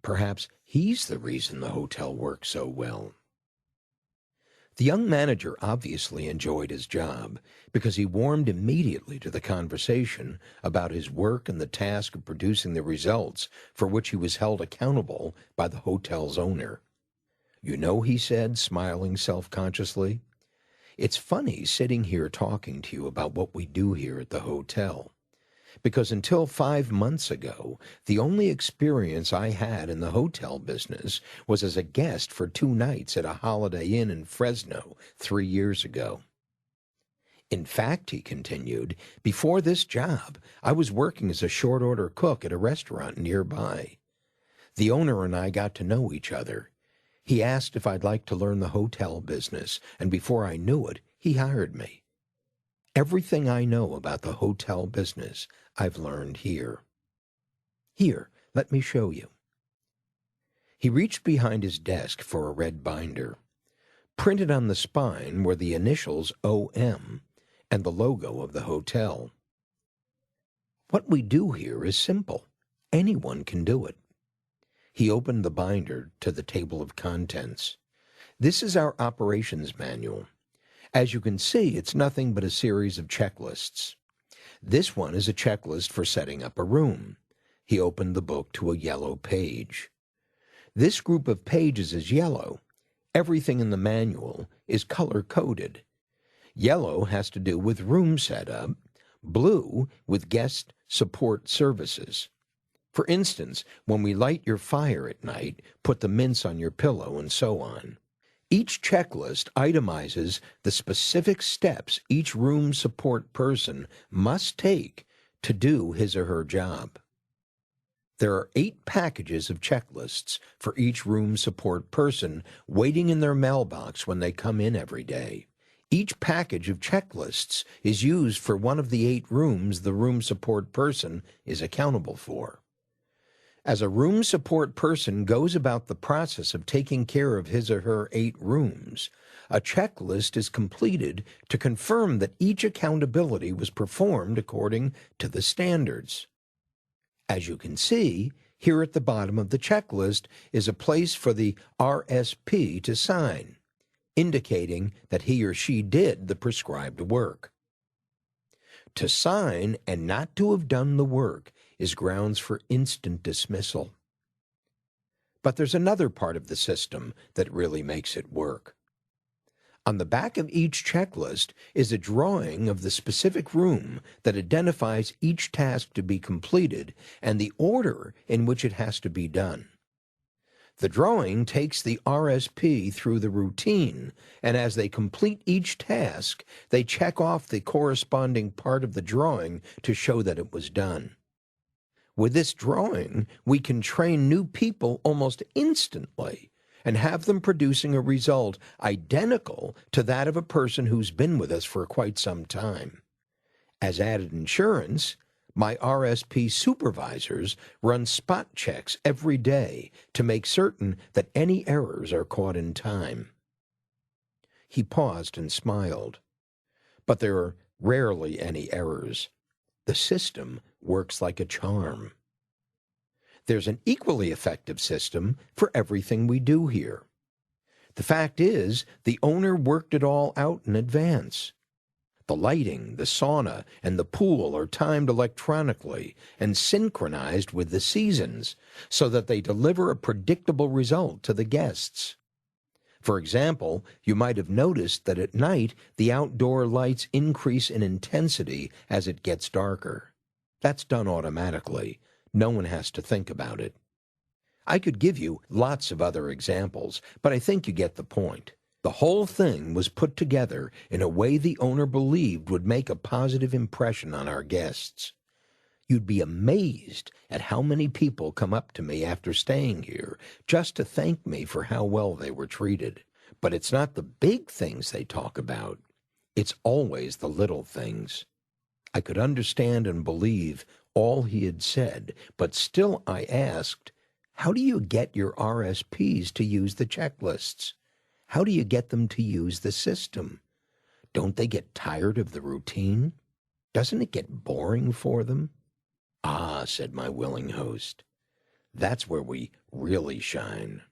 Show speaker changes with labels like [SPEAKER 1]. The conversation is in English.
[SPEAKER 1] Perhaps he's the reason the hotel works so well. The young manager obviously enjoyed his job because he warmed immediately to the conversation about his work and the task of producing the results for which he was held accountable by the hotel's owner. "You know," he said, smiling self-consciously, "it's funny sitting here talking to you about what we do here at the hotel. Because until 5 months ago, the only experience I had in the hotel business was as a guest for 2 nights at a Holiday Inn in Fresno 3 years ago. In fact," he continued, "before this job, I was working as a short-order cook at a restaurant nearby. The owner and I got to know each other. He asked if I'd like to learn the hotel business, and before I knew it, he hired me. Everything I know about the hotel business, I've learned here. Here, let me show you." He reached behind his desk for a red binder. Printed on the spine were the initials OM and the logo of the hotel. "What we do here is simple. Anyone can do it." He opened the binder to the table of contents. "This is our operations manual. As you can see, it's nothing but a series of checklists. This one is a checklist for setting up a room." He opened the book to a yellow page. "This group of pages is yellow. Everything in the manual is color-coded. Yellow has to do with room setup, blue with guest support services. For instance, when we light your fire at night, put the mints on your pillow, and so on. Each checklist itemizes the specific steps each room support person must take to do his or her job. There are 8 packages of checklists for each room support person waiting in their mailbox when they come in every day. Each package of checklists is used for one of the 8 rooms the room support person is accountable for. As a room support person goes about the process of taking care of his or her 8 rooms, a checklist is completed to confirm that each accountability was performed according to the standards. As you can see, here at the bottom of the checklist is a place for the RSP to sign, indicating that he or she did the prescribed work. To sign and not to have done the work is grounds for instant dismissal. But there's another part of the system that really makes it work. On the back of each checklist is a drawing of the specific room that identifies each task to be completed and the order in which it has to be done. The drawing takes the RSP through the routine, and as they complete each task, they check off the corresponding part of the drawing to show that it was done. With this drawing, we can train new people almost instantly and have them producing a result identical to that of a person who's been with us for quite some time. As added insurance, my RSP supervisors run spot checks every day to make certain that any errors are caught in time." He paused and smiled. "But there are rarely any errors. The system works like a charm. There's an equally effective system for everything we do here. The fact is, the owner worked it all out in advance. The lighting, the sauna, and the pool are timed electronically and synchronized with the seasons so that they deliver a predictable result to the guests. For example, you might have noticed that at night the outdoor lights increase in intensity as it gets darker. That's done automatically. No one has to think about it. I could give you lots of other examples, but I think you get the point. The whole thing was put together in a way the owner believed would make a positive impression on our guests. You'd be amazed at how many people come up to me after staying here just to thank me for how well they were treated. But it's not the big things they talk about. It's always the little things." I could understand and believe all he had said, but still I asked, "How do you get your RSPs to use the checklists? How do you get them to use the system? Don't they get tired of the routine? Doesn't it get boring for them?" "Ah," said my willing host, That's where we really shine.